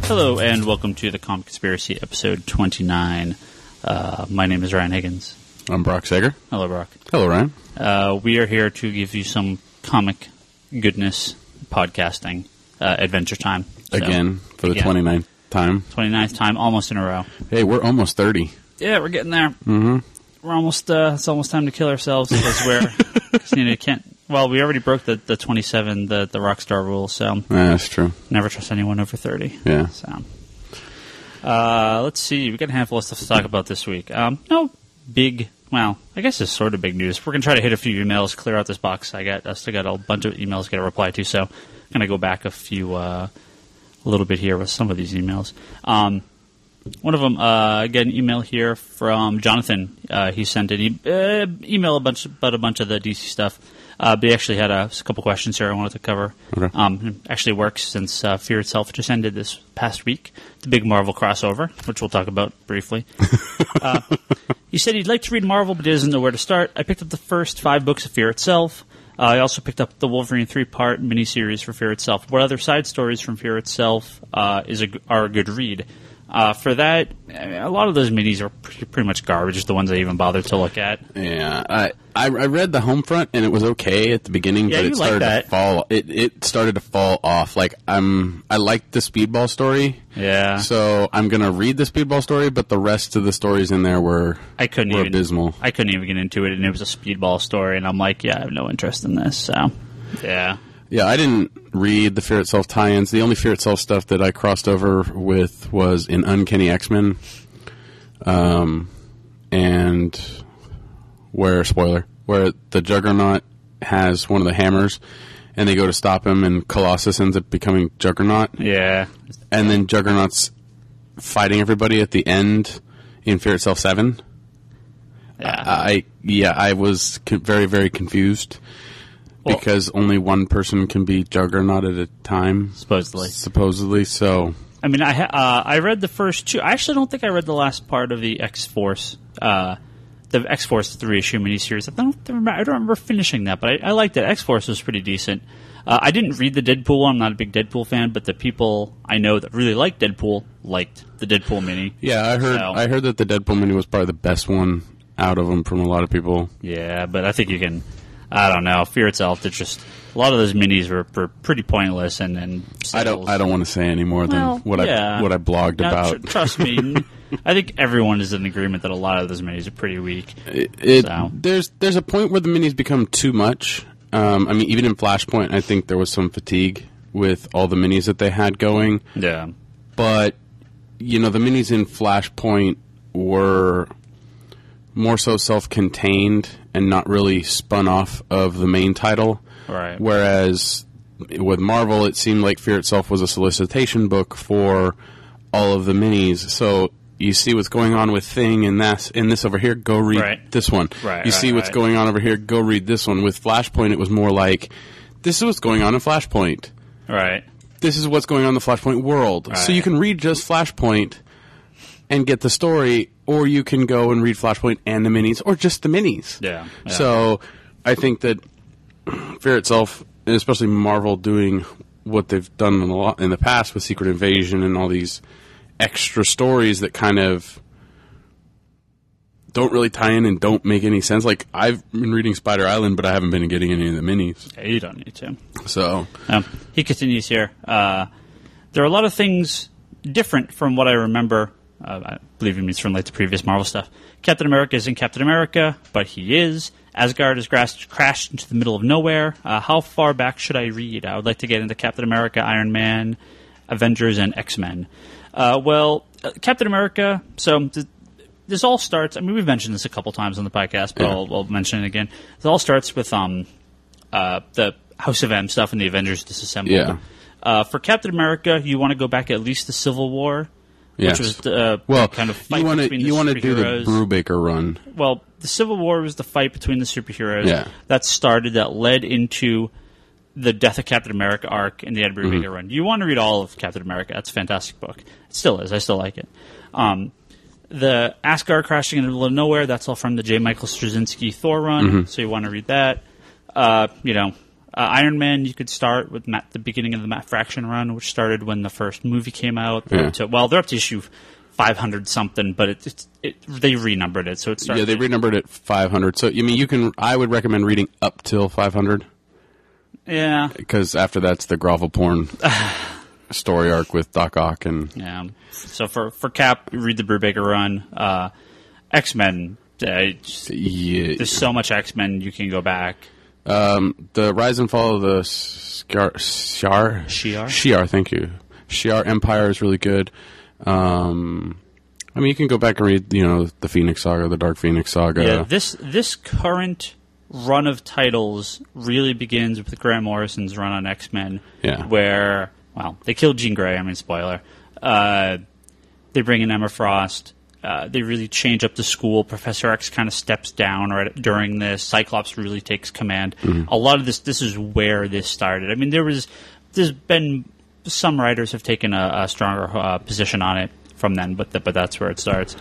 Hello, and welcome to the Comic Conspiracy, episode 29. My name is Ryan Higgins. I'm Brock Sager. Hello, Brock. Hello, Ryan. We are here to give you some comic goodness podcasting adventure time. Again, for the 29th time. 29th time, almost in a row. Hey, we're almost 30. Yeah, we're getting there. Mm-hmm. We're almost, it's almost time to kill ourselves because we already broke the 27, the Rockstar rule, so. That's true. Never trust anyone over 30. Yeah. So. Let's see. We got a handful of stuff to talk about this week. No big, well, I guess it's sort of big news. We're going to try to hit a few emails, clear out this box. I still got a bunch of emails to get a reply to, so I'm going to go back a little bit here with some of these emails. One of them, again, email here from Jonathan. He sent an email about a bunch of the DC stuff. But he actually had a couple questions here I wanted to cover. Okay. It actually works since Fear Itself just ended this past week. The big Marvel crossover, which we'll talk about briefly. He said he'd like to read Marvel, but he doesn't know where to start. I picked up the first 5 books of Fear Itself. I also picked up the Wolverine 3-part miniseries for Fear Itself. What other side stories from Fear Itself are a good read? For that, a lot of those minis are pretty much garbage, the ones I even bothered to look at. Yeah, I read the Homefront, and it was okay at the beginning, but it started to fall. It started to fall off. Like I liked the Speedball story. Yeah. So I'm gonna read the Speedball story, but the rest of the stories in there were abysmal. I couldn't even get into it, and it was a Speedball story, and I'm like, yeah, I have no interest in this. So, yeah. Yeah, I didn't read the Fear Itself tie-ins. The only Fear Itself stuff that I crossed over with was in Uncanny X-Men, and where the Juggernaut has one of the hammers, and they go to stop him, and Colossus ends up becoming Juggernaut. Yeah. And then Juggernaut's fighting everybody at the end in Fear Itself 7. Yeah. I was very, very confused. Because only one person can be Juggernaut at a time, supposedly. So, I mean, I read the first 2. I actually don't think I read the last part of the X-Force, the X-Force 3-issue miniseries. I don't remember finishing that, but I liked it. X-Force was pretty decent. I didn't read the Deadpool one. I'm not a big Deadpool fan, but the people I know that really like Deadpool liked the Deadpool mini. Yeah, I heard that the Deadpool mini was probably the best one out of them from a lot of people. Yeah, but I think you can. I don't know. Fear Itself. It's just a lot of those minis were pretty pointless, and I don't want to say any more than what I blogged about. Trust me, I think everyone is in agreement that a lot of those minis are pretty weak. There's a point where the minis become too much. I mean, even in Flashpoint, I think there was some fatigue with all the minis that they had going. Yeah, but the minis in Flashpoint were more so self-contained and not really spun off of the main title. Right. Whereas with Marvel, it seemed like Fear Itself was a solicitation book for all of the minis. So you see what's going on with Thing and this over here, go read this one. Right. You see what's going on over here, go read this one. With Flashpoint, it was more like, this is what's going on in Flashpoint. Right. This is what's going on in the Flashpoint world. Right. So you can read just Flashpoint and get the story, or you can go and read Flashpoint and the minis, or just the minis. Yeah. So I think that Fear Itself, and especially Marvel doing what they've done a lot in the past with Secret Invasion and all these extra stories that kind of don't really tie in and don't make any sense. Like, I've been reading Spider Island, but I haven't been getting any of the minis. Yeah, you don't need to. So he continues here. There are a lot of things different from what I remember. I believe he means from like the previous Marvel stuff. Captain America isn't Captain America, but he is. Asgard has crashed into the middle of nowhere. How far back should I read? I would like to get into Captain America, Iron Man, Avengers, and X-Men. Captain America, so this all starts, I mean, we've mentioned this a couple times on the podcast, but I'll mention it again. It all starts with the House of M stuff and the Avengers disassembled. Yeah. For Captain America, you want to go back at least to Civil War. Yes. Which was the kind of fight between the superheroes. You want to do the Brubaker run. Well, the Civil War was the fight between the superheroes that led into the Death of Captain America arc and the Ed Brubaker run. You want to read all of Captain America. That's a fantastic book. It still is. I still like it. The Asgard crashing in the middle of nowhere, that's all from the J. Michael Straczynski Thor run, so you want to read that. Iron Man, you could start with the beginning of the Matt Fraction run, which started when the first movie came out. They're up to issue 500 something, but they renumbered it, so it started. Yeah, they renumbered it 500. So I would recommend reading up till 500. Yeah, because after that's the grovel porn story arc with Doc Ock and So for Cap, read the Brubaker run. X-Men. There's so much X-Men you can go back. The Rise and Fall of the Shi'ar, thank you. Shi'ar Empire is really good. You can go back and read, the Phoenix Saga, the Dark Phoenix Saga. Yeah, this current run of titles really begins with Grant Morrison's run on X-Men, where, they killed Jean Grey, spoiler. They bring in Emma Frost. They really change up the school. Professor X kind of steps down right during this. Cyclops really takes command. Mm-hmm. A lot of this is where this started. There's been some writers have taken a stronger position on it from then, but that's where it starts.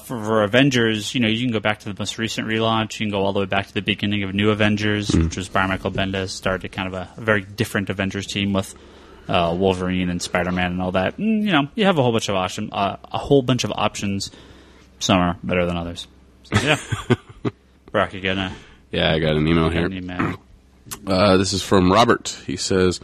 For Avengers, you can go back to the most recent relaunch. You can go all the way back to the beginning of New Avengers, which was by Michael Bendis. Started kind of a very different Avengers team with Wolverine and Spider-Man and all that. And, you have a whole bunch of options. Some are better than others. So, yeah. Brock, you got I got an email here. This is from Robert. He says,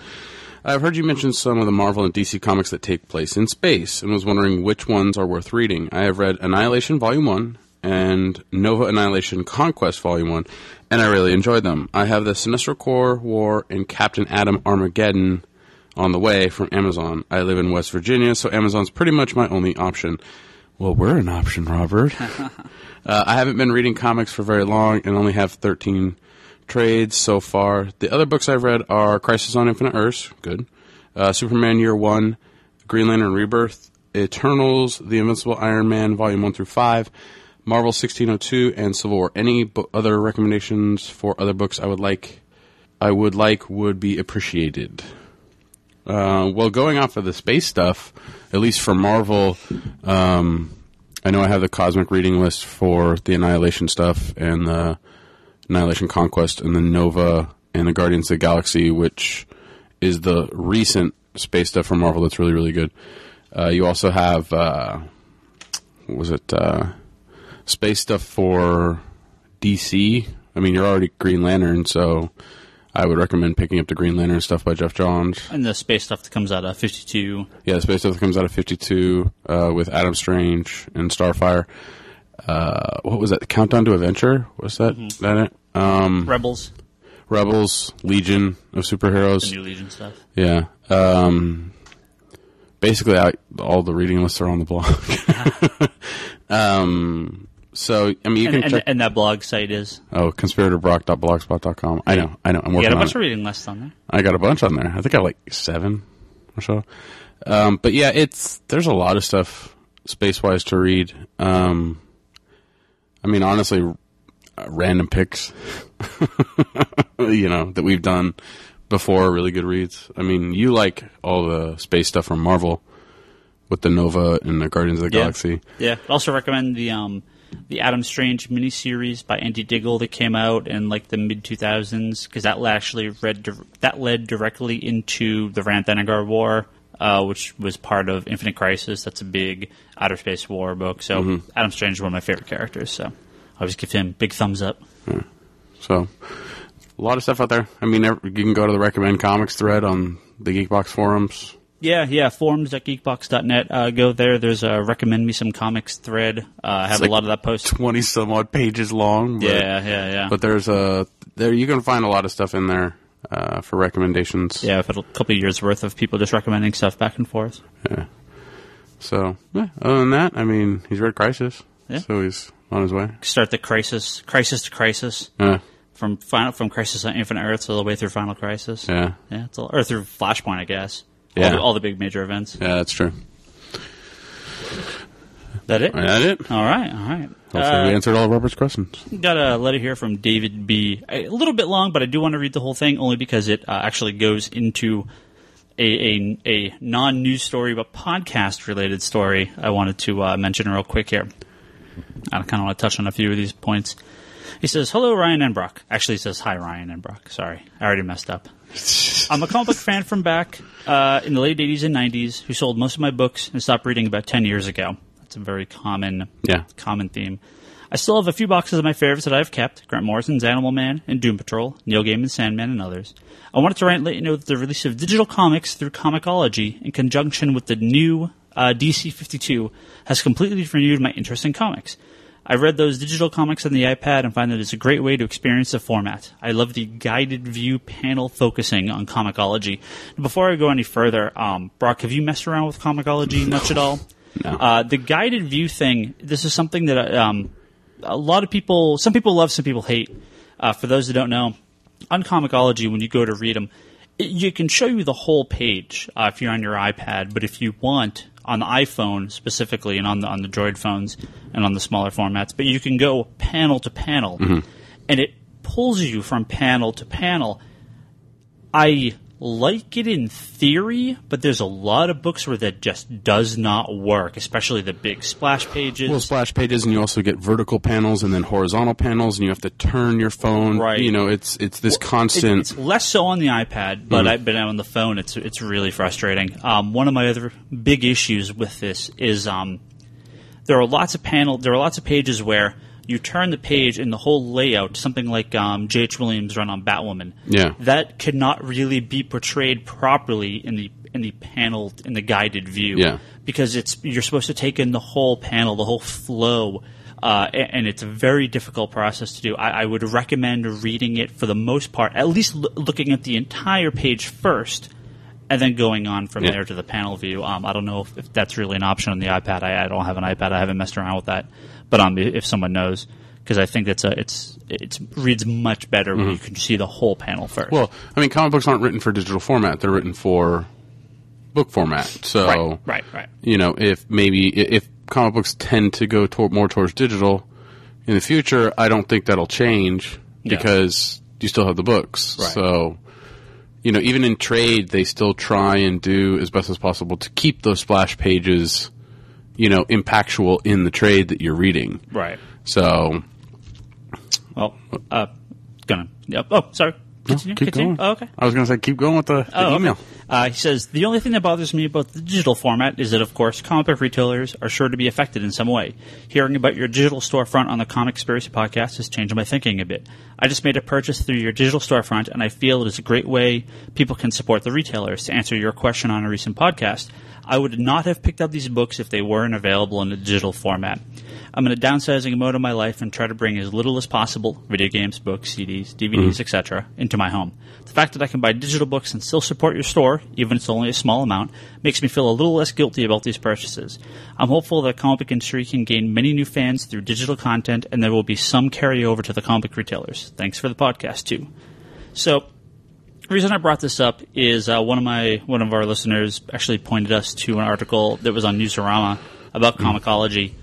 I've heard you mention some of the Marvel and DC comics that take place in space, and was wondering which ones are worth reading. I have read Annihilation Volume 1 and Nova Annihilation Conquest Volume 1, and I really enjoyed them. I have the Sinestro Corps War and Captain Atom Armageddon on the way from Amazon. I live in West Virginia, so Amazon's pretty much my only option. Well, we're an option, Robert. I haven't been reading comics for very long and only have 13 trades so far. The other books I've read are Crisis on Infinite Earths, good. Superman Year 1, Green Lantern Rebirth, Eternals, The Invincible Iron Man, Volume 1 through 5, Marvel 1602, and Civil War. Any other recommendations for other books I would be appreciated. Going off of the space stuff, at least for Marvel, I know I have the Cosmic reading list for the Annihilation stuff and the Annihilation Conquest and the Nova and the Guardians of the Galaxy, which is the recent space stuff from Marvel that's really, really good. You also have, space stuff for DC. You're already Green Lantern, so I would recommend picking up the Green Lantern stuff by Jeff Johns. And the space stuff that comes out of 52. Yeah, the space stuff that comes out of 52 with Adam Strange and Starfire. What was that? The Countdown to Adventure? Was that it? Rebels, Legion of Superheroes. The new Legion stuff. Yeah. Basically, all the reading lists are on the blog. So, you can check. And that blog site is? conspiratorbrock.blogspot.com. I know. I'm working on it. You got a bunch of reading lists on there. I got a bunch on there. I think I have 7 or so. But yeah, there's a lot of stuff space-wise to read. Honestly, random picks, that we've done before, really good reads. You like all the space stuff from Marvel with the Nova and the Guardians of the Galaxy. Yeah. I'd also recommend the Adam Strange miniseries by Andy Diggle that came out in the mid-2000s, because that actually led directly into the Rann-Thanagar War, which was part of Infinite Crisis. That's a big outer space war book. So Adam Strange is one of my favorite characters, so I always give him big thumbs up. Yeah. So, a lot of stuff out there. You can go to the Recommend Comics thread on the Geekbox forums. Yeah, forums.geekbox.net. Go there. There's a Recommend Me Some Comics thread. I have a lot of that posted. 20-some-odd pages long. But, yeah. But there's there you can find a lot of stuff in there for recommendations. Yeah, I've had a couple of years' worth of people just recommending stuff back and forth. Yeah. So, other than that, he's read Crisis. Yeah. So he's on his way. Start the crisis to crisis. From Crisis on Infinite Earths all the way through Final Crisis. Yeah. Yeah, or through Flashpoint, I guess. Yeah. All the big major events. Yeah, that's true. That it? That it? All right. Hopefully we answered all of Robert's questions. Got a letter here from David B. A little bit long, but I do want to read the whole thing, only because it actually goes into a non-news story, but podcast-related story I wanted to mention real quick here. I kind of want to touch on a few of these points. He says, hello, Ryan and Brock. Actually, he says, hi, Ryan and Brock. Sorry, I already messed up. I'm a comic book fan from back in the late 80s and 90s who sold most of my books and stopped reading about 10 years ago. That's a very common theme. I still have a few boxes of my favorites that I've kept, Grant Morrison's Animal Man and Doom Patrol, Neil Gaiman's Sandman, and others. I wanted to write and let you know that the release of digital comics through Comixology in conjunction with the new DC 52 has completely renewed my interest in comics. I read those digital comics on the iPad and find that it's a great way to experience the format. I love the guided view panel focusing on Comixology. Before I go any further, Brock, have you messed around with Comixology much at all? No. The guided view thing, this is something that a lot of people, some people love, some people hate. For those that don't know, on Comixology, when you go to read them, you can show you the whole page if you're on your iPad, but if you want, on the iPhone specifically, and on the Droid phones and on the smaller formats, but you can go panel to panel, and it pulls you from panel to panel. I like it in theory, but there's a lot of books where that just does not work, especially the big splash pages. Well, splash pages, and you also get vertical panels and then horizontal panels, and you have to turn your phone. Right. You know, it's this constant. It's less so on the iPad, but on the phone, it's really frustrating. One of my other big issues with this is there are lots of pages where you turn the page and the whole layout, something like J.H. Williams' run on Batwoman. Yeah. That could not really be portrayed properly in the panel, in the guided view. Yeah. Because you're supposed to take in the whole panel, the whole flow, and it's a very difficult process to do. I would recommend reading it for the most part, at least looking at the entire page first, and then going on from there to the panel view. I don't know if that's really an option on the iPad. I don't have an iPad. I haven't messed around with that. But if someone knows, because I think it reads much better when you can see the whole panel first. Well, I mean, comic books aren't written for digital format; they're written for book format. So, right. You know, if comic books tend to go more towards digital in the future, I don't think that'll change because you still have the books. Right. So, you know, even in trade, they still try and do as best as possible to keep those splash pages, you know, impactful in the trade that you're reading. Right. So, well, oh, sorry. Continue. Going. Oh, okay. I was going to say, keep going with the email. Okay. He says, the only thing that bothers me about the digital format is that, of course, comic book retailers are sure to be affected in some way. Hearing about your digital storefront on the Comic Conspiracy podcast has changed my thinking a bit. I just made a purchase through your digital storefront, and I feel it is a great way people can support the retailers. To answer your question on a recent podcast, I would not have picked up these books if they weren't available in a digital format. I'm in a downsizing mode of my life and try to bring as little as possible, video games, books, CDs, DVDs, etc., into my home. The fact that I can buy digital books and still support your store, even if it's only a small amount, makes me feel a little less guilty about these purchases. I'm hopeful that comic book industry can gain many new fans through digital content, and there will be some carryover to the comic book retailers. Thanks for the podcast, too. So, the reason I brought this up is one of our listeners actually pointed us to an article that was on Newsarama about Comixology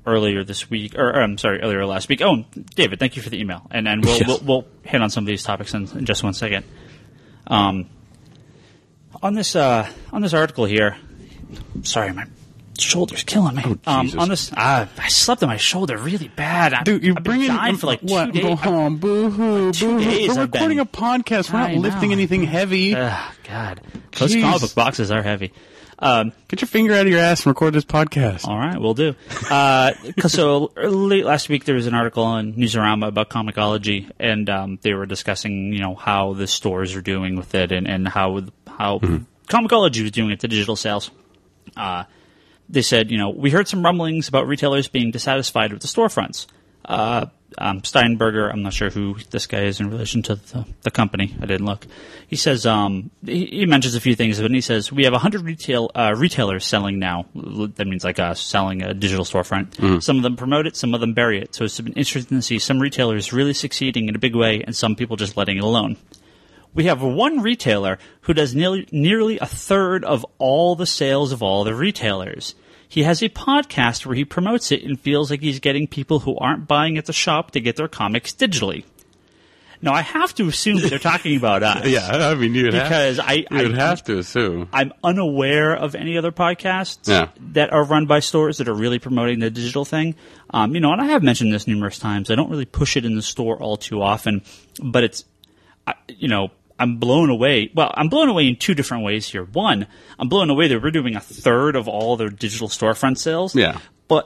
earlier last week. Oh, David, thank you for the email, and we'll hit on some of these topics in just 1 second. On this article here, sorry, my shoulder's killing me. Oh, Jesus. On this, I slept on my shoulder really bad. Dude, you're I've been dying for like 2 days. Go home, boo-hoo, boo-hoo. We're recording a podcast. We're not lifting anything heavy. God, those comic book boxes are heavy. Get your finger out of your ass and record this podcast. All right, we'll do. So late last week there was an article on Newsarama about Comixology, and they were discussing, you know, how the stores are doing with it and how Comixology was doing it to digital sales. They said, you know, we heard some rumblings about retailers being dissatisfied with the storefronts. Steinberger, I'm not sure who this guy is in relation to the company. I didn't look. He says, he mentions a few things, but he says, we have 100 retailers selling now. That means like us selling a digital storefront. Some of them promote it, some of them bury it. So it's been interesting to see some retailers really succeeding in a big way and some people just letting it alone. We have one retailer who does nearly a third of all the sales of all the retailers. He has a podcast where he promotes it and feels like he's getting people who aren't buying at the shop to get their comics digitally. No, I have to assume that they're talking about us. Yeah, I mean, you would have to assume. I'm unaware of any other podcasts that are run by stores that are really promoting the digital thing. And I have mentioned this numerous times. I don't really push it in the store all too often, but it's, I'm blown away. Well, I'm blown away in two different ways here. One, I'm blown away that we're doing a third of all their digital storefront sales. Yeah.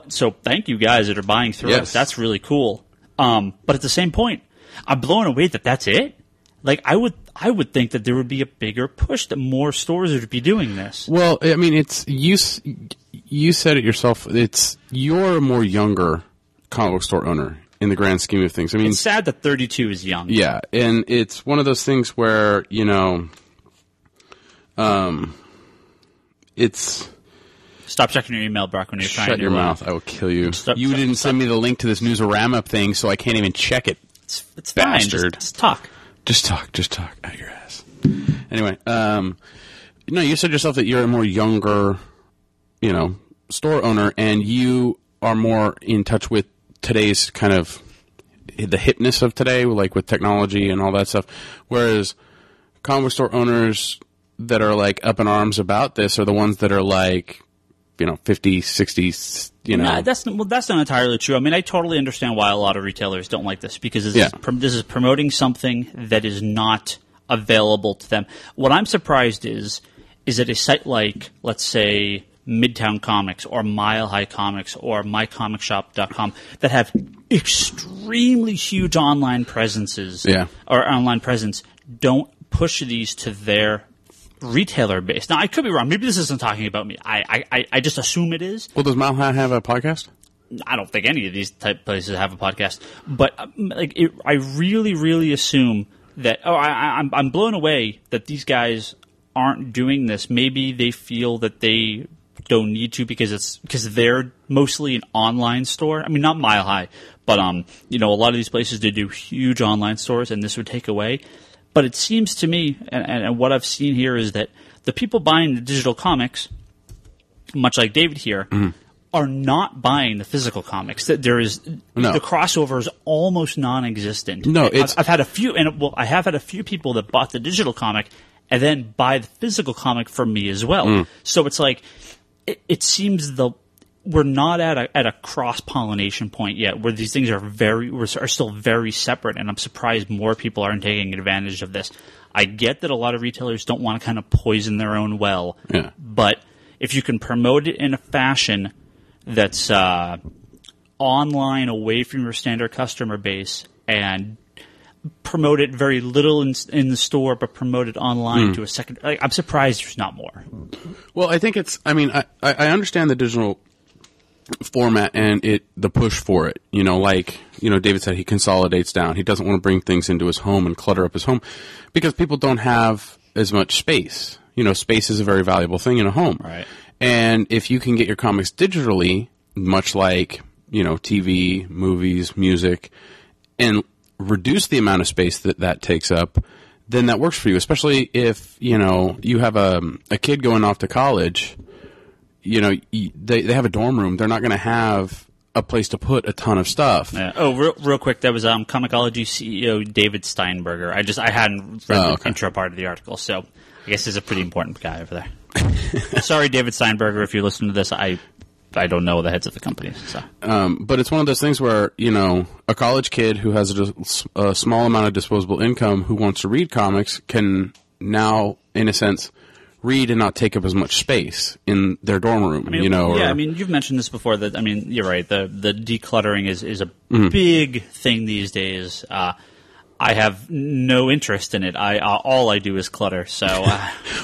So thank you guys that are buying through us. That's really cool. But at the same point, I'm blown away that that's it. Like I would think that there would be a bigger push that more stores would be doing this. Well, I mean, it's you said it yourself. You're a more younger comic book store owner in the grand scheme of things. I mean, it's sad that 32 is young. Yeah, and it's one of those things where it's. Stop checking your email, Brock, when you're trying to... Shut your mouth. I will kill you. You didn't send me the link to this Newsarama thing, so I can't even check it. It's fine. Just talk. Just talk out your ass. Anyway, you said yourself that you're a more younger, store owner, and you are more in touch with today's kind of the hipness of today, like with technology and all that stuff. Whereas comic book store owners that are like up in arms about this are the ones that are like... 50, 60, No, that's not entirely true. I mean, I totally understand why a lot of retailers don't like this because this is promoting something that is not available to them. What I'm surprised is that a site like, let's say, Midtown Comics or Mile High Comics or MyComicShop.com that have extremely huge online presences or online presence don't push these to their retailer base. Now, I could be wrong. Maybe this isn't talking about me. I just assume it is. Well, does Mile High have a podcast? I don't think any of these type places have a podcast. But I really, really assume that. I'm blown away that these guys aren't doing this. Maybe they feel that they don't need to because they're mostly an online store. I mean, not Mile High, but a lot of these places do huge online stores, and this would take away. But it seems to me, and what I've seen here is that the people buying the digital comics, much like David here, are not buying the physical comics. That there is the crossover is almost non-existent. No, I've had a few, I have had a few people that bought the digital comic and then buy the physical comic from me as well. So it's like it seems we're not at a cross-pollination point yet where these things are still very separate, and I'm surprised more people aren't taking advantage of this. I get that a lot of retailers don't want to kind of poison their own well, but if you can promote it in a fashion that's online away from your standard customer base and promote it very little in the store, but promote it online to a second... I'm surprised there's not more. Well, I think I understand the digital format and the push for it. David said he consolidates down. He doesn't want to bring things into his home and clutter up his home because people don't have as much space. Space is a very valuable thing in a home. Right. And if you can get your comics digitally, much like, TV, movies, music, and reduce the amount of space that takes up, then that works for you, especially if, you have a kid going off to college. They have a dorm room. They're not going to have a place to put a ton of stuff. Yeah. Oh, real quick, that was Comixology CEO David Steinberger. I hadn't read the intro part of the article, so I guess he's a pretty important guy over there. Sorry, David Steinberger, if you listen to this. I don't know the heads of the companies. So. But it's one of those things where, a college kid who has a small amount of disposable income who wants to read comics can now, in a sense, read and not take up as much space in their dorm room, you've mentioned this before. That you're right. The decluttering is a big thing these days. I have no interest in it. All I do is clutter. So,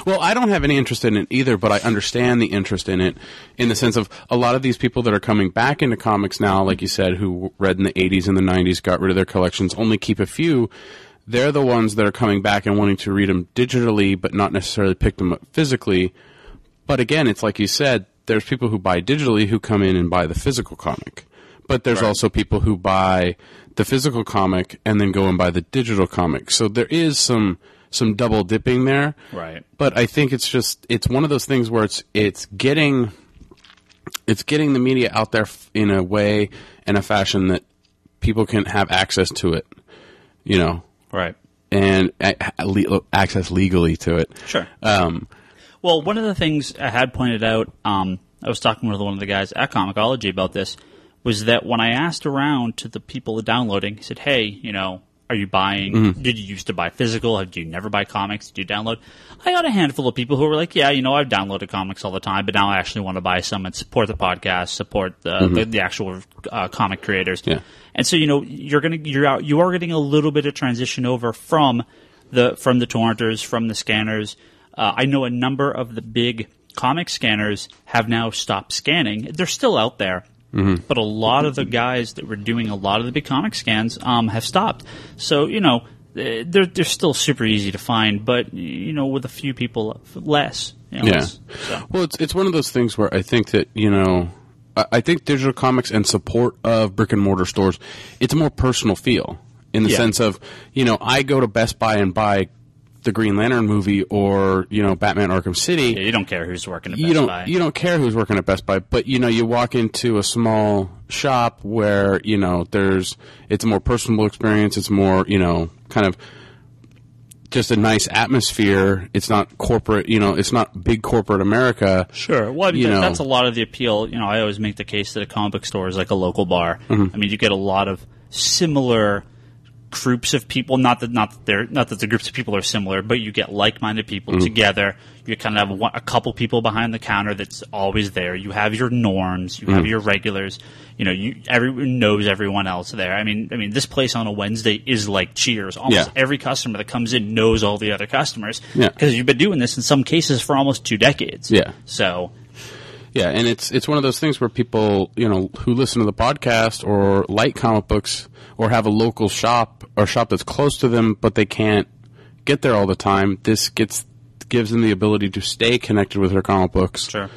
well, I don't have any interest in it either, but I understand the interest in it in the sense of a lot of these people that are coming back into comics now, like you said, who read in the 80s and the 90s, got rid of their collections, only keep a few. They're the ones that are coming back and wanting to read them digitally, but not necessarily pick them up physically. But again, it's like you said, there's people who buy digitally who come in and buy the physical comic. But there's also people who buy the physical comic and then go and buy the digital comic. So there is some double dipping there. Right. But I think it's one of those things where it's getting the media out there in a way and a fashion that people can have access to it, Right. And access legally to it. Sure. Well, one of the things I had pointed out, I was talking with one of the guys at Comixology about this, was that when I asked around to the people downloading, he said, hey, you know, are you buying, did you used to buy physical? Did you never buy comics? Did you download? I got a handful of people who were like, yeah, you know, I've downloaded comics all the time, but now I actually want to buy some and support the podcast, support the actual comic creators. Yeah. And so, you know, you are getting a little bit of transition over from the torrenters, from the scanners. I know a number of the big comic scanners have now stopped scanning. They're still out there. But a lot of the guys that were doing a lot of the big comic scans have stopped. So, you know, they're still super easy to find, but, you know, with a few people less. You know, yeah. So. Well, it's one of those things where I think that, you know, I think digital comics and support of brick and mortar stores, it's a more personal feel in the sense of, you know, I go to Best Buy and buy the Green Lantern movie or, you know, Batman Arkham City. Yeah, you don't care who's working at Best Buy. You don't care who's working at Best Buy, but, you know, you walk into a small shop where, you know, it's a more personal experience. It's more, you know, kind of just a nice atmosphere. It's not corporate, you know, it's not big corporate America. Sure. Well, I mean, that's a lot of the appeal. You know, I always make the case that a comic book store is like a local bar. I mean, you get a lot of similar groups of people, not that the groups of people are similar, but you get like-minded people together. You kind of have a couple people behind the counter that's always there. You have your norms, you have your regulars. You know, everyone knows everyone else there. I mean, this place on a Wednesday is like Cheers. Almost every customer that comes in knows all the other customers because you've been doing this in some cases for almost 2 decades. Yeah. So. Yeah, and it's one of those things where people, you know, who listen to the podcast or like comic books or have a local shop or shop that's close to them, but they can't get there all the time. This gives them the ability to stay connected with their comic books. Sure.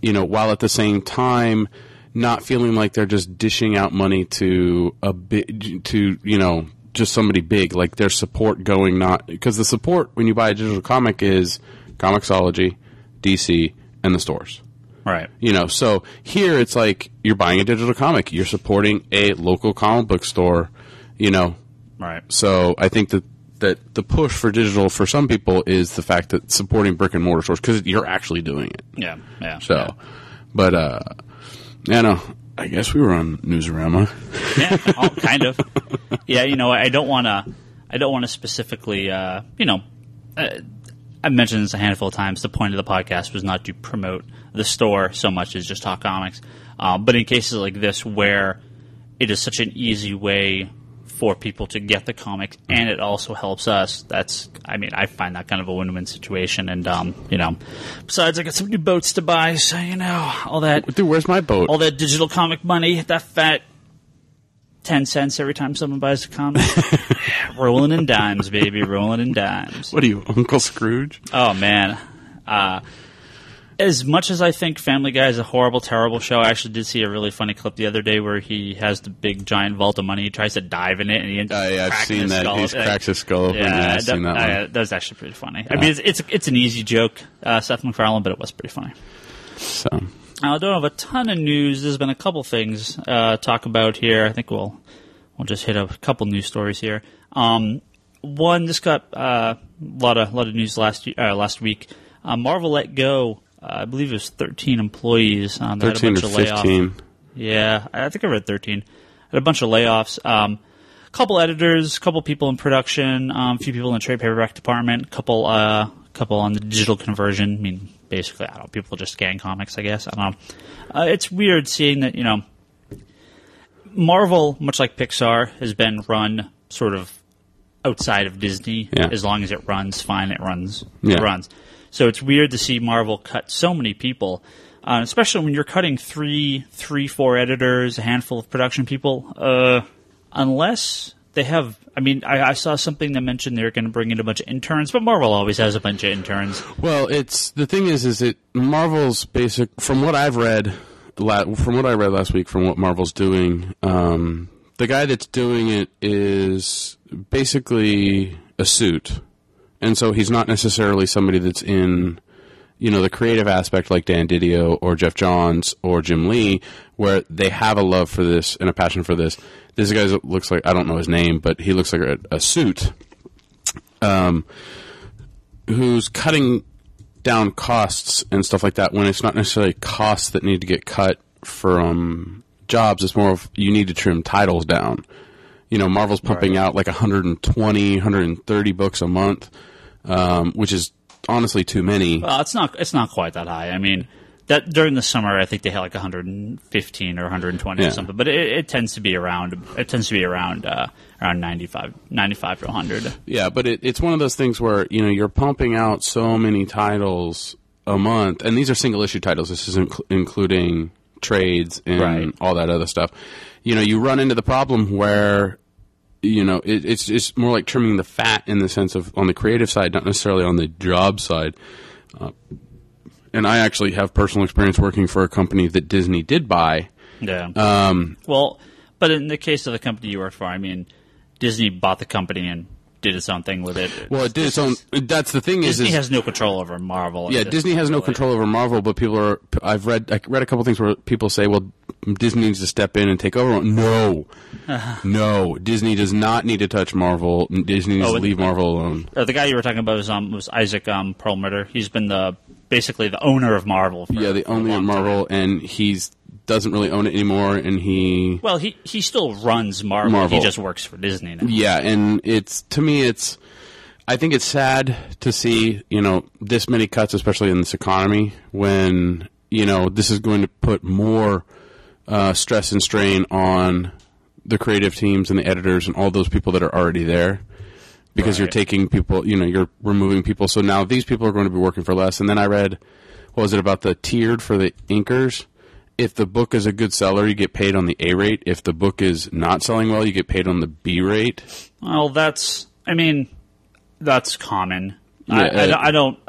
You know, while at the same time not feeling like they're just dishing out money to you know, just somebody big, like their support going because the support when you buy a digital comic is Comixology, DC, and the stores. Right. You know, so here it's like you're buying a digital comic. You're supporting a local comic book store, you know. Right. So I think that the push for digital for some people is the fact that supporting brick and mortar stores because you're actually doing it. Yeah, yeah. So, but, you know, I guess we were on Newsarama. Yeah, kind of. Yeah, you know, I don't want to specifically, you know, I've mentioned this a handful of times. The point of the podcast was not to promote the store so much as just talk comics. But in cases like this where it is such an easy way for people to get the comics and it also helps us, I find that kind of a win-win situation. And, you know, besides I got some new boats to buy, so, you know, all that. Dude, where's my boat? All that digital comic money, that fat 10 cents every time someone buys a comic. Rolling in dimes, baby. Rolling in dimes. What are you, Uncle Scrooge? Oh, man. As much as I think Family Guy is a horrible, terrible show, I actually did see a really funny clip the other day where he has the big, giant vault of money. He tries to dive in it, and he ends up I've seen that. Skull. He cracks his skull open. Yeah, I've seen that one. That was actually pretty funny. I mean, it's an easy joke, Seth MacFarlane, but it was pretty funny. So I don't have a ton of news. There's been a couple things talk about here. I think we'll just hit a couple news stories here. One, this got a lot of news last week. Marvel let go. I believe it was 13 employees. 13 had a bunch or of 15. Yeah, I think I read 13. Had a bunch of layoffs. Couple editors, couple people in production, a few people in the trade paperback department, couple on the digital conversion. I mean, basically, I don't know, people just scan comics, I guess. I don't know. It's weird seeing that, you know, Marvel, much like Pixar, has been run sort of outside of Disney. Yeah. As long as it runs, fine, it runs. Yeah. It runs. So it's weird to see Marvel cut so many people, especially when you're cutting 4 editors, a handful of production people, unless they have... I mean, I saw something that mentioned they're going to bring in a bunch of interns, but Marvel always has a bunch of interns. Well, the thing is it Marvel's basic... From what I've read... From what I read last week, from what Marvel's doing, the guy that's doing it is basically a suit, and so he's not necessarily somebody that's in the creative aspect like Dan Didio or Jeff Johns or Jim Lee, where they have a love for this and a passion for this. This guy looks like, I don't know his name, but he looks like a suit, who's cutting down costs and stuff like that when it's not necessarily costs that need to get cut from jobs. It's more of you need to trim titles down. Marvel's pumping out like 120, 130 books a month, which is honestly too many. Well, it's not quite that high. I mean, that during the summer, I think they had like 115 or 120 or something. But it tends to be around 95 to 100. Yeah, but it's one of those things where you're pumping out so many titles a month, and these are single issue titles. This isn't including trades and all that other stuff. You run into the problem where it's more like trimming the fat in the sense of on the creative side, not necessarily on the job side. And I actually have personal experience working for a company that Disney did buy. Yeah. But in the case of the company you worked for, I mean, Disney bought the company and did its own thing with it. Well, it did its own. That's the thing. Disney has no control over Marvel. Yeah, Disney has no control over Marvel, but people are. I read a couple things where people say, "Well, Disney needs to step in and take over." No, no, Disney does not need to touch Marvel. Disney needs to leave Marvel alone. The guy you were talking about was Isaac Perlmutter. He's been basically the owner of Marvel. The owner of Marvel, and he's doesn't really own it anymore, and he still runs Marvel. He just works for Disney now. Yeah, and to me I think it's sad to see this many cuts, especially in this economy, when this is going to put more stress and strain on the creative teams and the editors and all those people that are already there, because you're taking people, you're removing people, so now these people are going to be working for less. And then I read, what was it about the tiered for the inkers? If the book is a good seller, you get paid on the A rate. If the book is not selling well, you get paid on the B rate. Well, that's common. Yeah,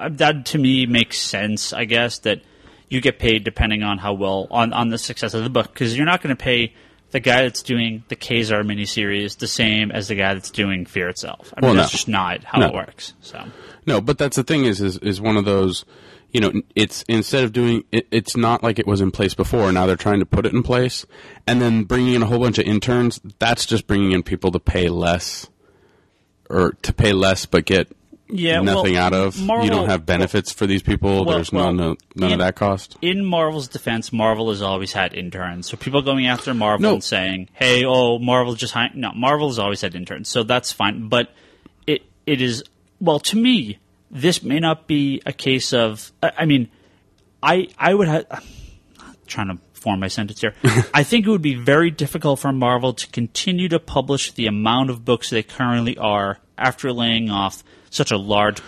that to me makes sense, I guess, that you get paid depending on how well, on the success of the book, because you're not going to pay the guy that's doing the Kazar miniseries the same as the guy that's doing Fear itself. I mean, that's just not how it works. So. No, but that's the thing is one of those, it's instead of doing it, it's not like it was in place before. Now they're trying to put it in place, and then bringing in a whole bunch of interns. That's just bringing in people to pay less, but get nothing out of. Marvel, you don't have benefits for these people. There's none of that cost. In Marvel's defense, Marvel has always had interns. So people going after Marvel and saying, "Hey, Marvel just hired." No, Marvel has always had interns, so that's fine. But it is, well, to me, this may not be a case of. I mean, I would have. I'm trying to form my sentence here. I think it would be very difficult for Marvel to continue to publish the amount of books they currently are after laying off such a large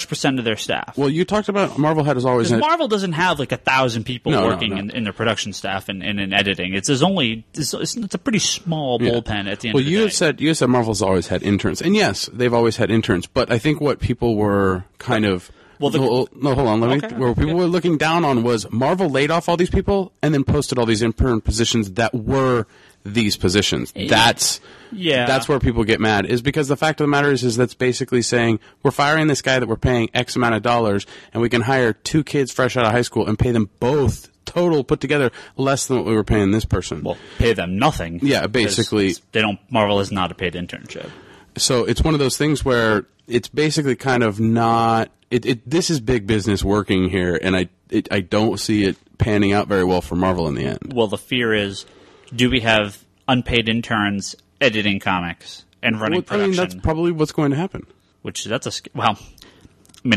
percent of their staff. Well, you talked about Marvel always had... Marvel doesn't have like 1,000 people working in their production staff and in editing. It's a pretty small bullpen at the end of the day. Well, you said Marvel's always had interns. And yes, they've always had interns. But I think what people were kind of... Hold on. Where people were looking down on was Marvel laid off all these people and then posted all these intern positions that were these positions. That's where people get mad, is because the fact of the matter is that's basically saying we're firing this guy that we're paying X amount of dollars, and we can hire 2 kids fresh out of high school and pay them both total put together less than what we were paying this person. Well, pay them nothing. Yeah, basically. Marvel is not a paid internship. So it's one of those things where it's basically kind of not. This is big business working here, and I don't see it panning out very well for Marvel in the end. Well, the fear is, do we have unpaid interns editing comics and running production? I mean, that's probably what's going to happen. I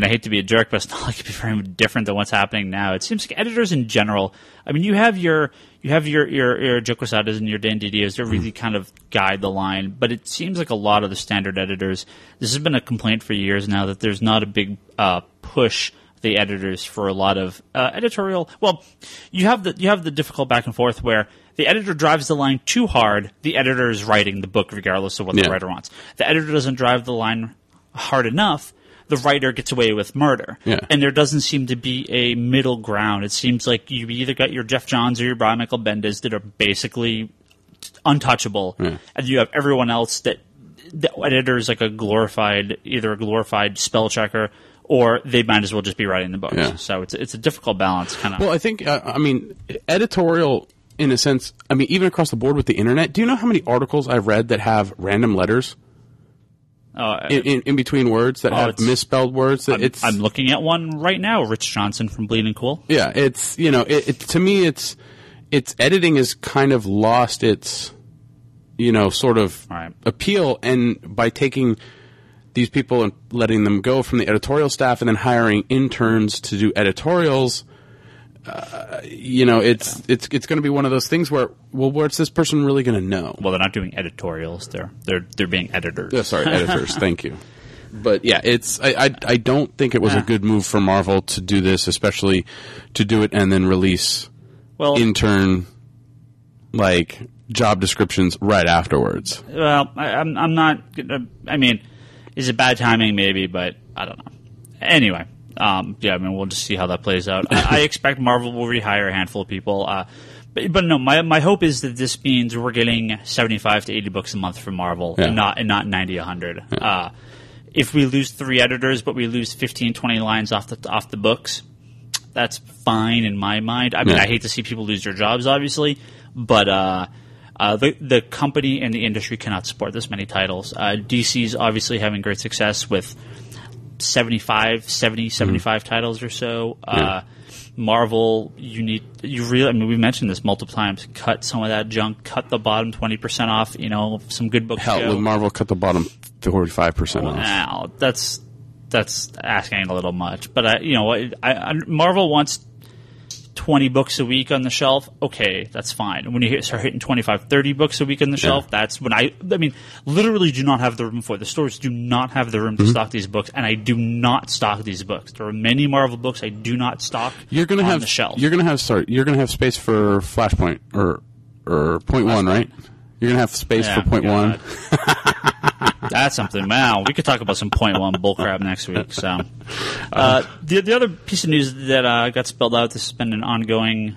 hate to be a jerk, but it's not like it'd be very different than what's happening now. It seems like editors in general. I mean, you have your Joe Quesada's and your Dan Didios that really kind of guide the line, but it seems like a lot of the standard editors. This has been a complaint for years now that there's not a big push the editors for a lot of editorial. Well, you have the difficult back and forth where the editor drives the line too hard. The editor is writing the book regardless of what the writer wants. The editor doesn't drive the line hard enough. The writer gets away with murder. Yeah. And there doesn't seem to be a middle ground. It seems like you either got your Jeff Johns or your Brian Michael Bendis that are basically untouchable, and you have everyone else that the editor is like either a glorified spell checker or they might as well just be writing the books. Yeah. So it's a difficult balance, kind of. Well, I think editorial in a sense. I mean, even across the board with the internet. Do you know how many articles I've read that have random letters in between words that have misspelled words? I'm looking at one right now. Rich Johnson from Bleeding Cool. Yeah, it's to me it's editing has kind of lost its sort of appeal, and by taking these people and letting them go from the editorial staff and then hiring interns to do editorials, it's going to be one of those things where, well, what's this person really going to know? Well, they're not doing editorials; they're being editors. Oh, sorry, editors. Thank you. But yeah, I don't think it was a good move for Marvel to do this, especially to do it and then release intern job descriptions right afterwards. Well, I'm not. I mean, is it bad timing? Maybe, but I don't know. Anyway, we'll just see how that plays out. I expect Marvel will rehire a handful of people. But no, my hope is that this means we're getting 75 to 80 books a month from Marvel, and not 90, 100. Yeah. If we lose 3 editors, but we lose 15, 20 lines off the books, that's fine in my mind. I mean, I hate to see people lose their jobs, obviously, but the company and the industry cannot support this many titles. DC's obviously having great success with 75 titles or so. Marvel, we mentioned this multiple times. Cut some of that junk. Cut the bottom 20% off. Some good books. Hell, with Marvel, cut the bottom 45% off. Now that's asking a little much. But Marvel wants 20 books a week on the shelf. Okay, that's fine. When you start hitting 25, 30 books a week on the shelf, that's when I literally do not have the room for it. The stores do not have the room to stock these books, and I do not stock these books. There are many Marvel books I do not stock on the shelf. You're gonna have space for Flashpoint or Point One, right? You're gonna have space for Point One. That's something. Wow, we could talk about some Point One bullcrap next week. So, the other piece of news that got spelled out, this has been an ongoing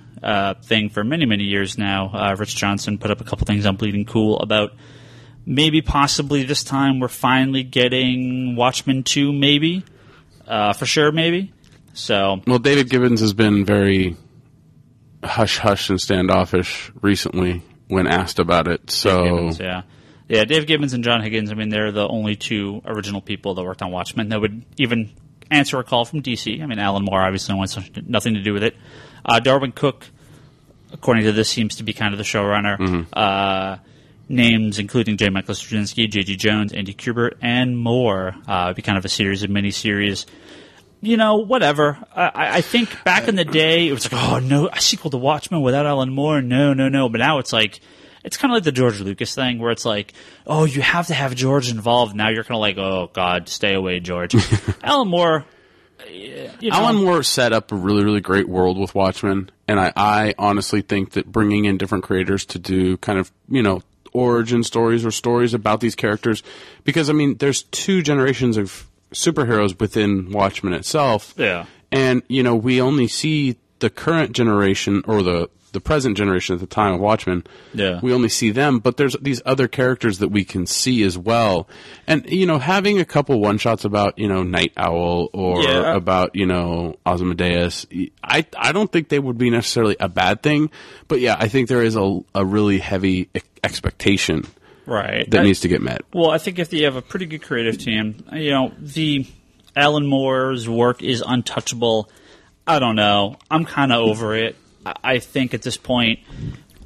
thing for many, many years now. Rich Johnson put up a couple things on Bleeding Cool about maybe, possibly this time we're finally getting Watchmen 2, maybe. For sure, maybe. So, well, David Gibbons has been very hush-hush and standoffish recently when asked about it. So, Gibbons, yeah, Dave Gibbons and John Higgins, they're the only 2 original people that worked on Watchmen that would even answer a call from DC. Alan Moore obviously wants nothing to do with it. Darwin Cook, according to this, seems to be kind of the showrunner. Mm-hmm. Names including J. Michael Straczynski, J.G. Jones, Andy Kubert, and more. It'd be kind of a series of miniseries. Whatever. I think back in the day, it was like, oh, no, a sequel to Watchmen without Alan Moore? No. But now it's like, it's kind of like the George Lucas thing where it's like, oh, you have to have George involved. Now you're kind of like, oh, God, stay away, George. Alan Moore. Alan Moore set up a really, really great world with Watchmen. And I honestly think that bringing in different creators to do kind of, origin stories or stories about these characters. Because, there's 2 generations of superheroes within Watchmen itself. Yeah. And, we only see the current generation or the present generation at the time of Watchmen. Yeah. We only see them, but there's these other characters that we can see as well. And, having a couple one-shots about, Night Owl or about, Ozymandias, I don't think they would be necessarily a bad thing. But, yeah, I think there is a really heavy expectation that needs to get met. Well, I think if you have a pretty good creative team, the Alan Moore's work is untouchable. I don't know. I'm kind of over it. I think at this point,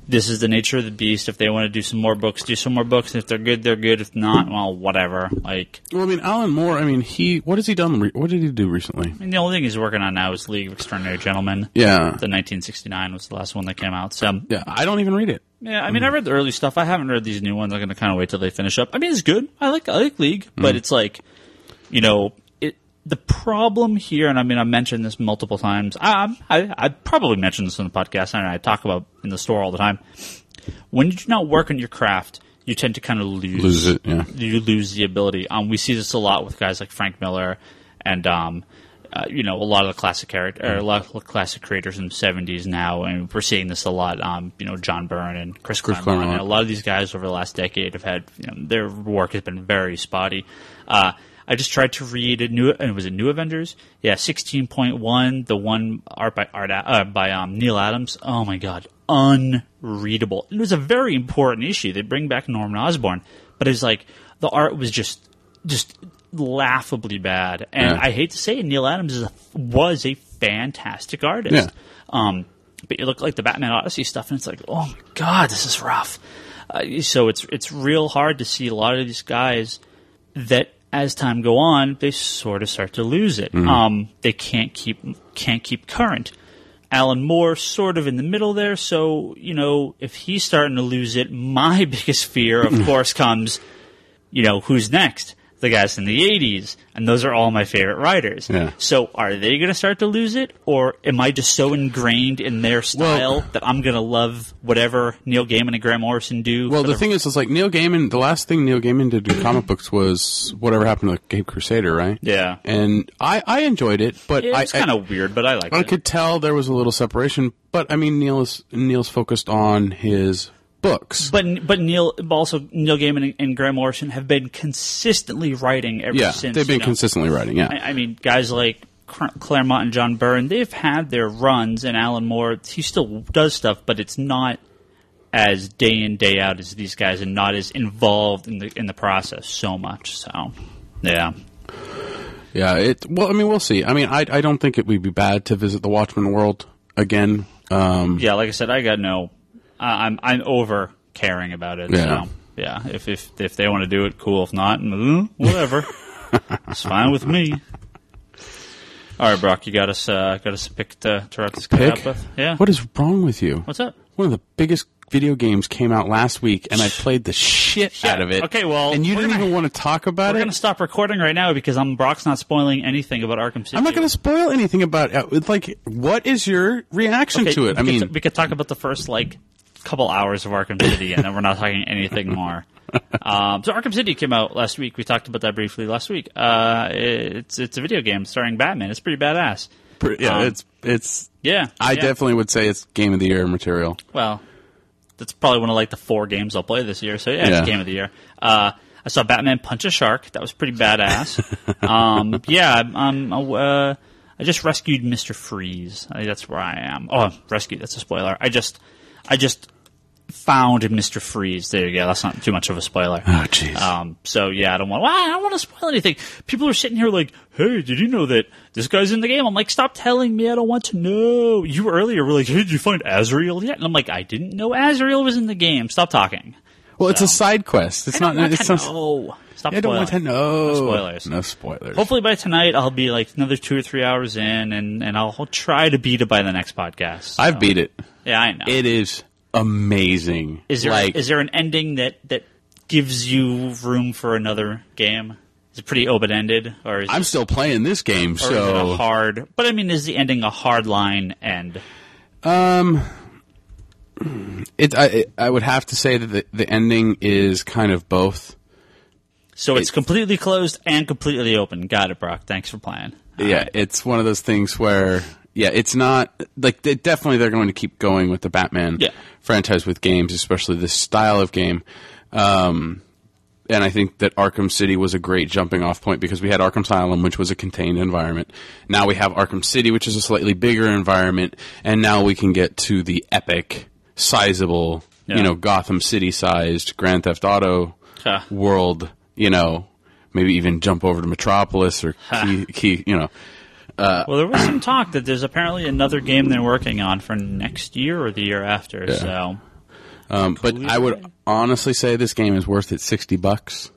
this is the nature of the beast. If they want to do some more books, do some more books. If they're good, they're good. If not, well, whatever. Alan Moore, what has he done? What did he do recently? The only thing he's working on now is League of Extraordinary Gentlemen. Yeah. The 1969 was the last one that came out. So yeah, I don't even read it. Yeah, I read the early stuff. I haven't read these new ones. I'm going to kind of wait till they finish up. It's good. I like League, but it's like, the problem here, and I mentioned this multiple times. I probably mentioned this on the podcast, and I talk about in the store all the time. When you do not work on your craft, you tend to kind of lose it. Yeah, you lose the ability. We see this a lot with guys like Frank Miller, and a lot of the classic classic creators in the 70s now, and we're seeing this a lot. John Byrne and Chris Claremont. And a lot of these guys over the last decade have had their work has been very spotty. I just tried to read was it New Avengers? Yeah, 16.1, the one art by Neil Adams. Oh my god, unreadable. It was a very important issue. They bring back Norman Osborn, but it's like the art was just laughably bad. And I hate to say it, Neil Adams was a fantastic artist. Yeah. But you look like the Batman Odyssey stuff, and it's like, oh my god, this is rough. So it's real hard to see a lot of these guys that, as time go on, they sort of start to lose it. They can't keep current. Alan Moore sort of in the middle there. So if he's starting to lose it, my biggest fear, of course, comes. Who's next? The guys in the 80s, and those are all my favorite writers. Yeah. So are they going to start to lose it, or am I just so ingrained in their style that I'm going to love whatever Neil Gaiman and Grant Morrison do? Well, the thing is, it's like Neil Gaiman, the last thing Neil Gaiman did in comic books was whatever happened to Cape Crusader, right? Yeah. And I enjoyed it, but it's kind of weird, but I liked it. I could tell there was a little separation, but I mean, Neil's focused on his books. But Neil Gaiman and Grant Morrison have been consistently writing ever since. They've been consistently writing, yeah. I mean, guys like Claremont and John Byrne, they've had their runs, and Alan Moore, he still does stuff, but it's not as day in, day out as these guys and not as involved in the process so much. So, yeah. Yeah, we'll see. I mean, I don't think it would be bad to visit the Watchmen world again. Yeah, like I said, I got no... I'm over caring about it. Yeah. So, yeah. If they want to do it, cool. If not, whatever. It's fine with me. All right, Brock, you got us a pick to wrap this guy up with. Yeah. What is wrong with you? What's up? One of the biggest video games came out last week, and I played the shit out of it. Okay, well, and you didn't even want to talk about it. We're going to stop recording right now because Brock's not spoiling anything about Arkham City. I'm not going to spoil anything about it. It's like, what is your reaction to it? We could talk about the first couple hours of Arkham City, and then we're not talking anything more. So Arkham City came out last week. We talked about that briefly last week. It's a video game starring Batman. It's pretty badass. I definitely would say it's Game of the Year material. Well, that's probably one of the 4 games I'll play this year. So it's Game of the Year. I saw Batman punch a shark. That was pretty badass. I just rescued Mr. Freeze. I think that's where I am. Oh, rescued. That's a spoiler. I just found Mr. Freeze. There you go. That's not too much of a spoiler. Oh, jeez. So yeah, I don't want to spoil anything. People are sitting here like, hey, did you know that this guy's in the game? I'm like, stop telling me. I don't want to know. You earlier were like, hey, did you find Azrael yet? And I'm like, I didn't know Azrael was in the game. Stop talking. Well, it's a side quest. It's not. Stop spoiling. I don't want to know. No spoilers. No spoilers. Hopefully by tonight I'll be another 2 or 3 hours in, and I'll try to beat it by the next podcast. So. I've beat it. Yeah, I know. It is amazing. Is there an ending that gives you room for another game? Is it pretty open-ended? I'm still playing this game, so... Is it a hard... But, I mean, is the ending a hard-line end? I would have to say that the ending is kind of both. So it's completely closed and completely open. Got it, Brock. Thanks for playing. Right. It's one of those things where... Yeah, it's not definitely they're going to keep going with the Batman franchise with games, especially this style of game. And I think that Arkham City was a great jumping off point because we had Arkham Asylum, which was a contained environment. Now we have Arkham City, which is a slightly bigger environment, and now we can get to the epic, sizable, Gotham City-sized Grand Theft Auto world. Maybe even jump over to Metropolis or Key. Well, there was some talk that there's apparently another game they're working on for next year or the year after. Yeah. So, but I would honestly say this game is worth its $60.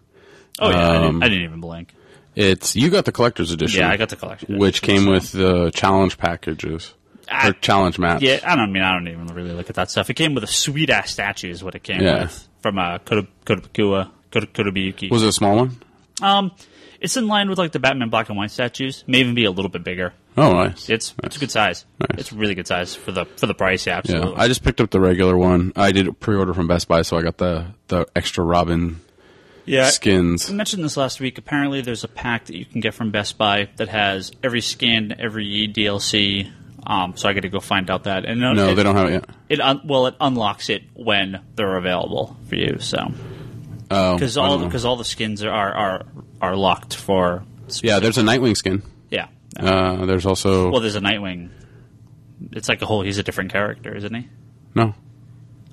Oh yeah, I didn't even blink. You got the collector's edition. Yeah, I got the collector's edition, which came with the challenge packages or challenge maps. Yeah, I don't even really look at that stuff. It came with a sweet ass statue, is what it came with from Kodabuyuki. Was it a small one? It's in line with the Batman black and white statues. May even be a little bit bigger. Oh, nice. It's a good size. Nice. It's really good size for the price. Yeah, absolutely. Yeah, I just picked up the regular one. I did a pre-order from Best Buy, so I got the extra Robin skins. I mentioned this last week. Apparently, there's a pack that you can get from Best Buy that has every skin, every DLC. So I got to go find out that. And no, they don't have it yet. It unlocks it when they're available for you. So. Oh, because all the skins are locked for. Yeah, there's a Nightwing skin. Yeah. There's also there's a Nightwing. It's like he's a different character, isn't he? No.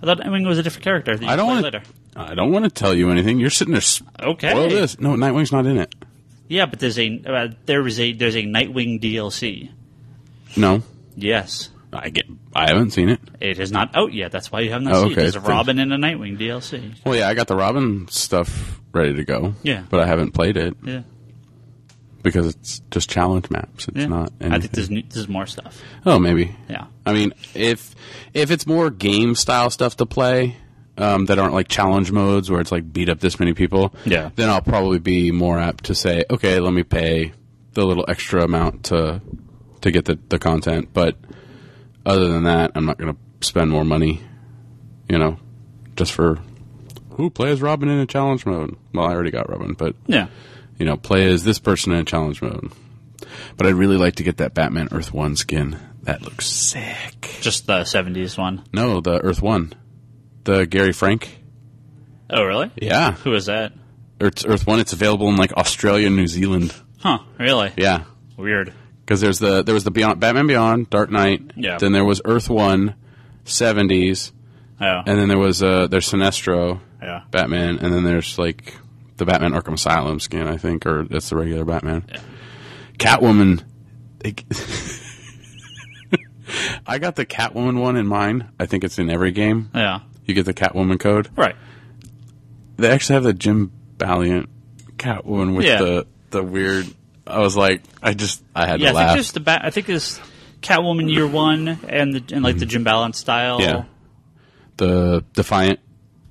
I thought Nightwing was a different character. I don't want to tell you anything. You're sitting there. Okay. Well, this. No, Nightwing's not in it. Yeah, but there's a Nightwing DLC. No. Yes. I haven't seen it. It is not out yet. That's why you have not seen it. There's a Robin and a Nightwing DLC. Well, yeah, I got the Robin stuff ready to go. Yeah. But I haven't played it. Yeah. Because it's just challenge maps. It's not anything. I think there's more stuff. Oh, maybe. Yeah. I mean, if it's more game style stuff to play that aren't like challenge modes where it's like beat up this many people, then I'll probably be more apt to say, okay, let me pay the little extra amount to get the content. But other than that, I'm not going to spend more money, just for who plays Robin in a challenge mode. Well, I already got Robin, but play as this person in a challenge mode. But I'd really like to get that Batman Earth 1 skin. That looks sick. Just the 70s one? No, the Earth 1. The Gary Frank. Oh, really? Yeah. Who is that? It's Earth 1. It's available in like Australia and New Zealand. Huh, really? Yeah. Weird. Because there was the Batman Beyond, Dark Knight. Yeah. Then there was Earth 1, 70s. Yeah. And then there's Sinestro, Batman, and then there's like the Batman Arkham Asylum skin, I think, or that's the regular Batman. Yeah. Catwoman. I got the Catwoman one in mine. I think it's in every game. Yeah. You get the Catwoman code. Right. They actually have the Jim Valiant Catwoman with the weird. I was like, I had to laugh. I think there's Catwoman Year One and the Jim Valiant style. Yeah. The Defiant.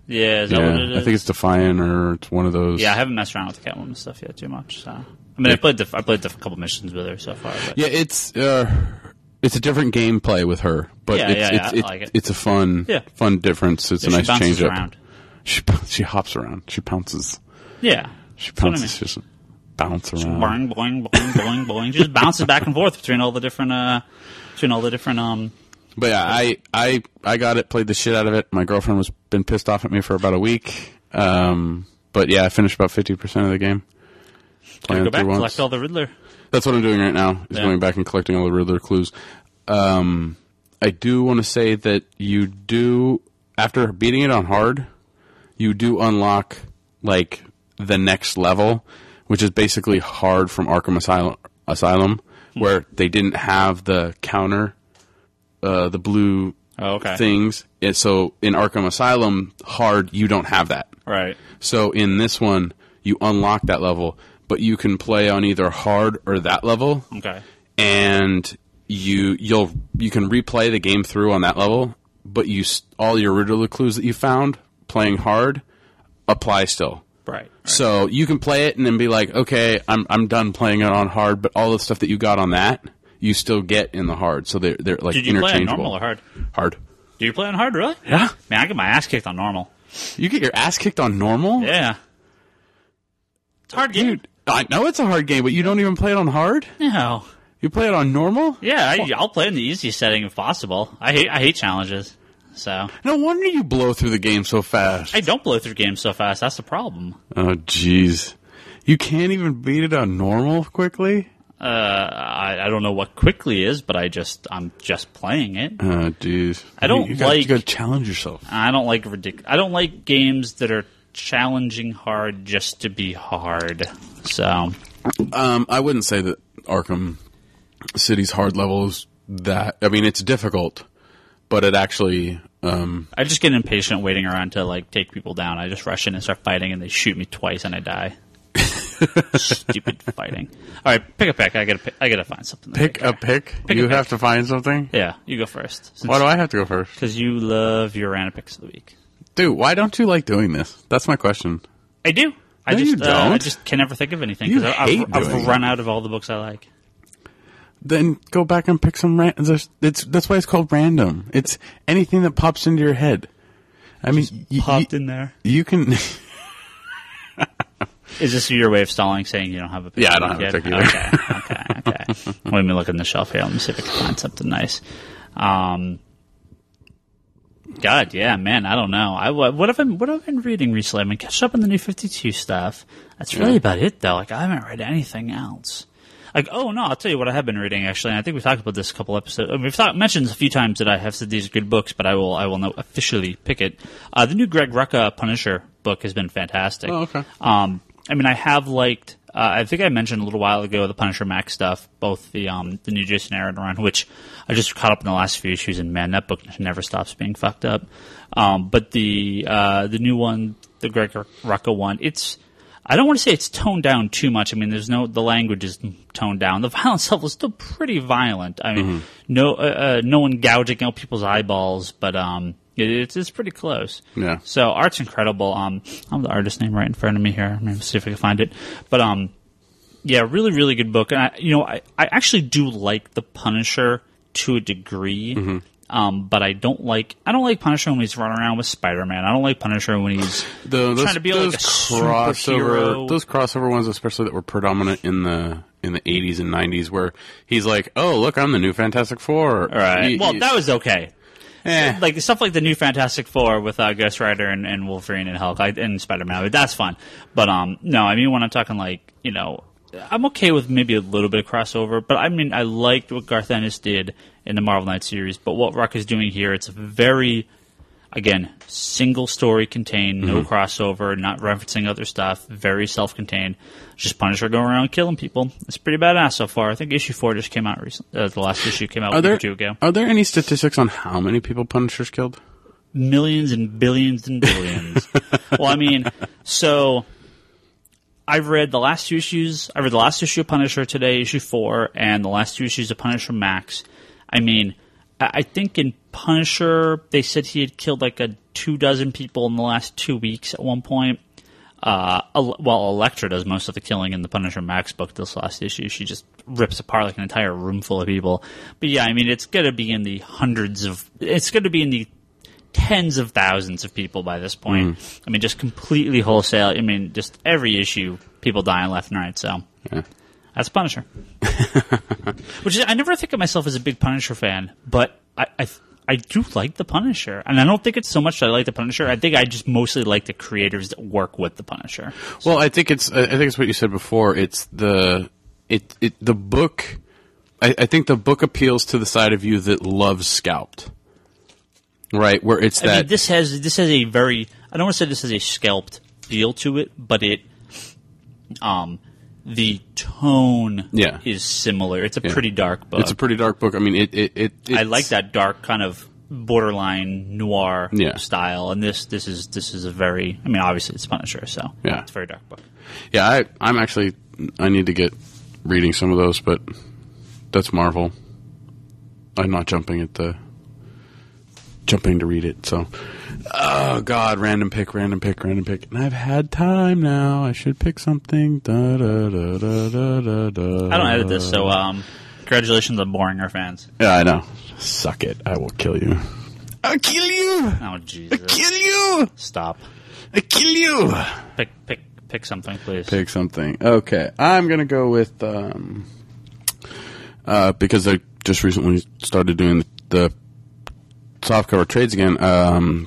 Yeah, is that what it is? I think it's Defiant or it's one of those. Yeah, I haven't messed around with the Catwoman stuff yet too much. So I mean, I played the couple missions with her so far. But. Yeah, it's a different gameplay with her, but I like it. It's a fun difference. It's a nice change up. Around. She hops around. She pounces. Yeah, she pounces. She just bounce around. Boing, boing, boing, boing, boing. She just bounces back and forth between all the different. But yeah, I got it. Played the shit out of it. My girlfriend was been pissed off at me for about a week. But yeah, I finished about 50% of the game. Playing go back, collect all the Riddler. That's what I'm doing right now. Is going back and collecting all the Riddler clues. I do want to say that you do, after beating it on hard, you do unlock like the next level, which is basically hard from Arkham Asylum, where they didn't have the counter, the blue things. So in Arkham Asylum, hard, you don't have that. Right. So in this one, you unlock that level, but you can play on either hard or that level. Okay. And you can replay the game through on that level, but all your Riddler clues that you found playing hard apply still. Right. So you can play it and then be like, okay, I'm done playing it on hard, but all the stuff that you got on that, you still get in the hard. So they're like interchangeable. Did you play on normal or hard? Hard. Do you play on hard, really? Yeah. Man, I get my ass kicked on normal. You get your ass kicked on normal? Yeah. It's a hard game. Dude, I know it's a hard game, but you don't even play it on hard? No. You play it on normal? Yeah, I'll play in the easiest setting if possible. I hate challenges. So no wonder you blow through the game so fast. I don't blow through games so fast. That's the problem. Oh, jeez. You can't even beat it on normal quickly? I don't know what quickly is, but I'm just playing it. Oh, jeez. You gotta challenge yourself. I don't like games that are challenging hard just to be hard. So, I wouldn't say that Arkham City's hard level is that. I mean, it's difficult, but it actually. I just get impatient waiting around to like take people down. I just rush in and start fighting, and they shoot me twice, and I die. Stupid fighting. All right, pick a pick. I gotta find something. Pick a pick. You have to find something. Yeah, you go first. Why do I have to go first? Because you love your random picks of the week. Dude, why don't you like doing this? That's my question. I do. You don't. I just can never think of anything because I've run out of all the books I like. Then go back and pick some random. That's why it's called random. It's anything that pops into your head. I mean, popped in there. You can. Is this your way of stalling, saying you don't have a pick? Yeah, I don't have a pick either. Okay. Let me look in the shelf here. Let me see if I can find something nice. God, yeah, man, I don't know. What have I been reading recently? I've been catching up on the New 52 stuff. That's really about it, though. Like, I haven't read anything else. Like, oh, no, I'll tell you what I have been reading, actually. And I think we talked about this a couple episodes. We've mentioned a few times that I have said these are good books, but I will now officially pick it. The new Greg Rucka Punisher book has been fantastic. Oh, okay. I mean, I have liked... I think I mentioned a little while ago the Punisher Max stuff, both the new Jason Aaron run, which I just caught up in the last few issues, and man, that book never stops being fucked up. But the new one, the Greg Rucka one, I don't want to say it's toned down too much. I mean, the language is toned down. The violence level is still pretty violent. I mean, no one gouging out people's eyeballs, but it's pretty close. Yeah. So art's incredible. I have the artist name right in front of me here. Maybe see if I can find it. But yeah, really, really good book. And I actually do like the Punisher to a degree. But I don't like Punisher when he's running around with Spider-Man. I don't like Punisher when he's trying to be like a superhero. Those crossover ones, especially that were predominant in the 80s and 90s, where he's like, "Oh, look, I'm the new Fantastic Four." All right. That was okay. Like stuff like the new Fantastic Four with Ghost Rider and Wolverine and Hulk and Spider-Man. That's fun. But no, I mean when I'm talking like I'm okay with maybe a little bit of crossover, but I mean, I liked what Garth Ennis did in the Marvel Knights series, but what Ruck is doing here, it's a very, again, single story contained, no crossover, not referencing other stuff, very self-contained, just Punisher going around killing people. It's pretty badass so far. I think issue 4 just came out recently. The last issue came out a week or two ago. Are there any statistics on how many people Punisher's killed? Millions and billions and billions. Well, I mean, so... I've read the last 2 issues. I read the last issue of Punisher today, issue 4, and the last 2 issues of Punisher Max. I mean, I think in Punisher, they said he had killed like 24 people in the last 2 weeks at one point. Well, Elektra does most of the killing in the Punisher Max book this last issue. She just rips apart like an entire room full of people. But yeah, I mean, it's going to be in the it's going to be in the tens of thousands of people by this point. I mean, just completely wholesale. I mean, just every issue, people dying left and right. So that's Punisher. Which is, I never think of myself as a big Punisher fan, but I do like the Punisher, and I don't think it's so much that I like the Punisher. I think I just mostly like the creators that work with the Punisher. So. Well, I think it's what you said before. It's the book. I think the book appeals to the side of you that loves Scalped. Right, where it's that... I mean, this has a very... I don't want to say this has a scalped feel to it, but the tone is similar. It's a pretty dark book. It's a pretty dark book. I mean, I like that dark kind of borderline noir style, and this is a very... I mean, obviously it's Punisher, so it's a very dark book. Yeah, I need to get reading some of those, but that's Marvel. I'm not jumping to read it, so oh god, random pick, and I've had time now. I should pick something. I don't edit this, so congratulations on boring our fans. Yeah, I know. Suck it. I will kill you. I'll kill you. Oh Jesus! I'll kill you. Stop. I'll kill you. Pick something, please. Pick something. Okay, I'm gonna go with because I just recently started doing the softcover trades again.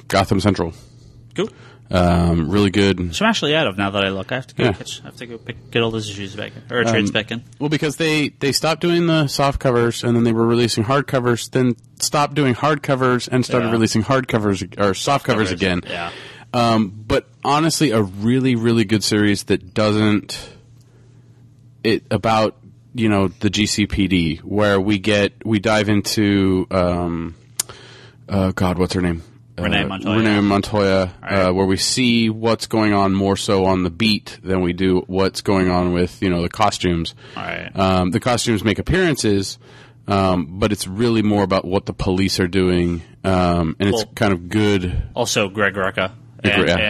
Gotham Central. Cool. Really good. Which I'm actually out of now that I look. I have to go get all those issues back in, or trades back in. Well, because they stopped doing the soft covers, and then they were releasing hardcovers, then stopped doing hardcovers and started releasing hardcovers or soft covers again. Yeah. But honestly, a really, really good series that doesn't about the GCPD, where we dive into God, what's her name? Renee Montoya. Renee Montoya, right. Where we see what's going on more so on the beat than we do what's going on with the costumes. Right. The costumes make appearances, but it's really more about what the police are doing, and it's kind of good. Also, Greg Rucka.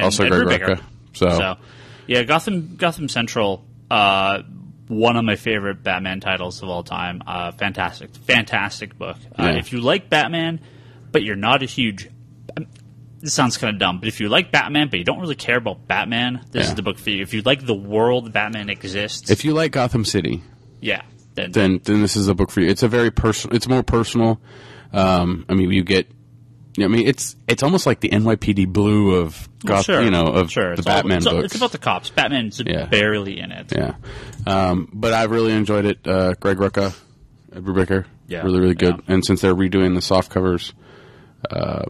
Also Greg Rucka. So, yeah, Gotham Central. One of my favorite Batman titles of all time. Fantastic book. If you like Batman, but you're not a huge... This sounds kind of dumb, but if you like Batman, but you don't really care about Batman, this is the book for you. If you like the world Batman exists... If you like Gotham City... Yeah. Then this is the book for you. It's a very personal... It's more personal. I mean, you get Yeah, I mean, it's almost like the NYPD Blue of the Batman books. It's about the cops. Batman's barely in it. Yeah, but I've really enjoyed it. Greg Rucka, Edward Bicker, really, really good. Yeah. And since they're redoing the soft covers, I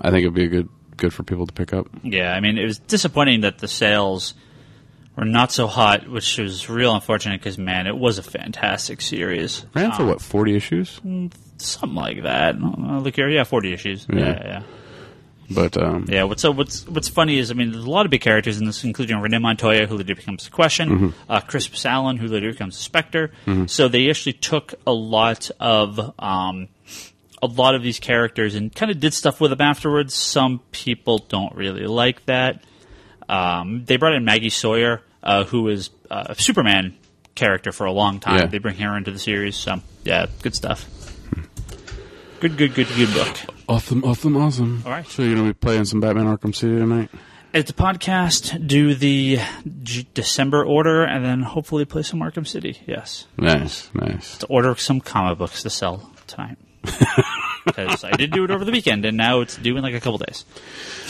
think it'd be good for people to pick up. Yeah, I mean, it was disappointing that the sales were not so hot, which was real unfortunate because, man, it was a fantastic series. Ran for 40 issues? Something like that. Look here, 40 issues. Yeah. But what's funny is, I mean, there's a lot of big characters in this, including Renee Montoya, who later becomes the Question, Chris Allen, who later becomes the Spectre. So they actually took a lot of these characters and kind of did stuff with them afterwards. Some people don't really like that. They brought in Maggie Sawyer, who was a Superman character for a long time. Yeah. They bring her into the series. So, yeah, good stuff. Good book. Awesome. All right. So you're going to be playing some Batman Arkham City tonight? At the podcast, do the December order, and then hopefully play some Arkham City. Yes. Nice. To order some comic books to sell tonight. Because I did do it over the weekend, and now it's due in like a couple days.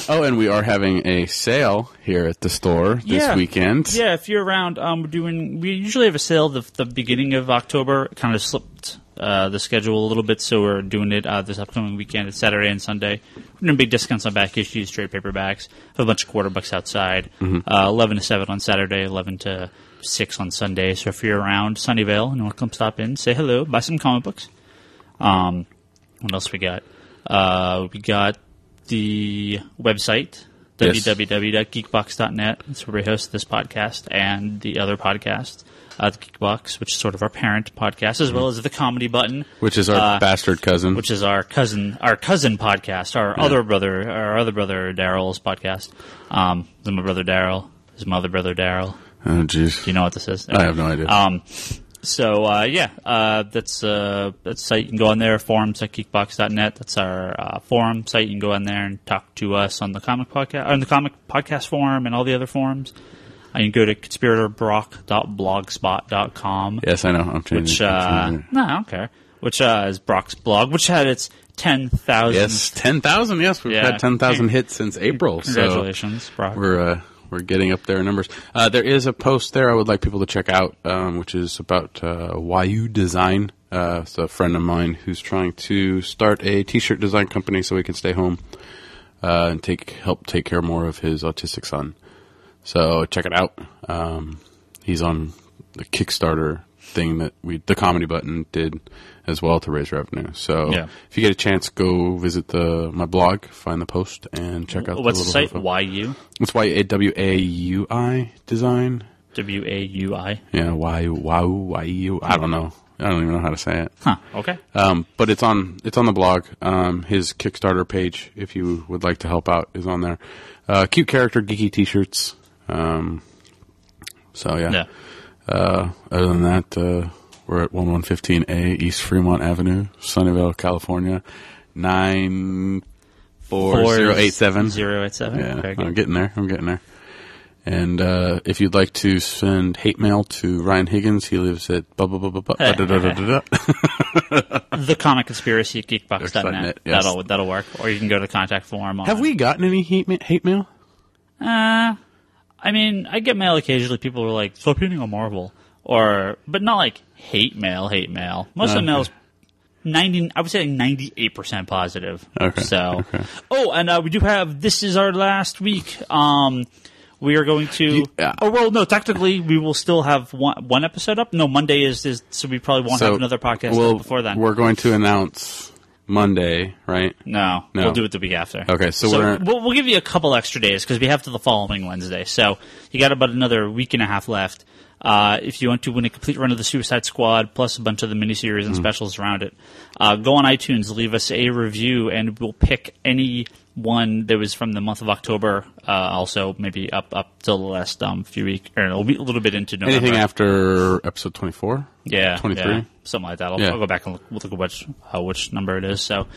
Oh, and we are having a sale here at the store this weekend. Yeah, if you're around, we usually have a sale the beginning of October. It kind of slipped the schedule a little bit, so we're doing it this upcoming weekend. It's Saturday and Sunday. We're doing big discounts on back issues, trade paperbacks. Have a bunch of quarter bucks outside. 11 to 7 on Saturday, 11 to 6 on Sunday. So if you're around Sunnyvale and you want to come stop in, say hello, buy some comic books. What else we got? We got the website, www.geekbox.net. That's where we host this podcast and the other podcast, the Geekbox, which is sort of our parent podcast, as well as the Comedy Button, which is our bastard cousin, which is our cousin podcast, our other brother Daryl's podcast. This is my brother Daryl. This is my other brother Daryl. Oh, jeez. Do you know what this is? I have no idea. So, that's a site. You can go on there, forums at geekbox.net. That's our forum site. You can go on there and talk to us on the comic podcast, on the comic podcast forum and all the other forums. You can go to conspiratorbrock.blogspot.com. Yes, I know. I'm changing. I don't care. Which is Brock's blog, which had its 10,000. Yes, 10,000. Yes, we've had 10,000 hits since April. Congratulations, Brock. We're getting up there in numbers. There is a post there I would like people to check out, which is about YU Design. It's a friend of mine who's trying to start a T-shirt design company so he can stay home and help take care more of his autistic son. So check it out. He's on the Kickstarter thing that the Comedy Button did as well to raise revenue. So if you get a chance, go visit my blog, find the post, and check out what's the site? YU? It's WAUI Design. WAUI? Yeah, YU. I don't know. I don't even know how to say it. Huh, okay. But it's on the blog. His Kickstarter page, if you would like to help out, is on there. Cute character, geeky t-shirts. Other than that, we're at 1115A East Fremont Avenue, Sunnyvale, California, 94087. 087. Yeah, I'm getting there. And if you'd like to send hate mail to Ryan Higgins, he lives at The Comic Conspiracy at geekbox.net. Yes. That'll work. Or you can go to the contact form. Have we gotten any hate mail? I mean, I get mail occasionally. People are like, stop hating on Marvel. But not like hate mail. Most of the mail is 98% positive. Okay. So, and we do have, this is our last week. We are going to, technically we will still have one episode up. No, Monday is so we probably won't have another podcast up before then. We're going to announce Monday, right? No, we'll do it the week after. Okay, so we'll give you a couple extra days because we have to the following Wednesday. So you got about another week and a half left. If you want to win a complete run of the Suicide Squad plus a bunch of the miniseries and specials around it, go on iTunes, leave us a review, and we'll pick any one that was from the month of October. Also, maybe up till the last few weeks, or a little bit into November. Anything after episode 24? Yeah, 23, something like that. I'll go back and look at which number it is. So,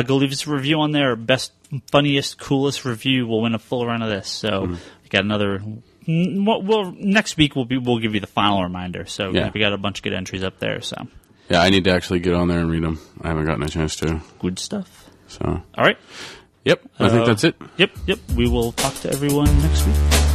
go leave us a review on there. Best, funniest, coolest review will win a full run of this. So, we got another. Well, next week we'll give you the final reminder. So we got a bunch of good entries up there. So I need to actually get on there and read them. I haven't gotten a chance to. Good stuff. So, all right. Yep, I think that's it. Yep. We will talk to everyone next week.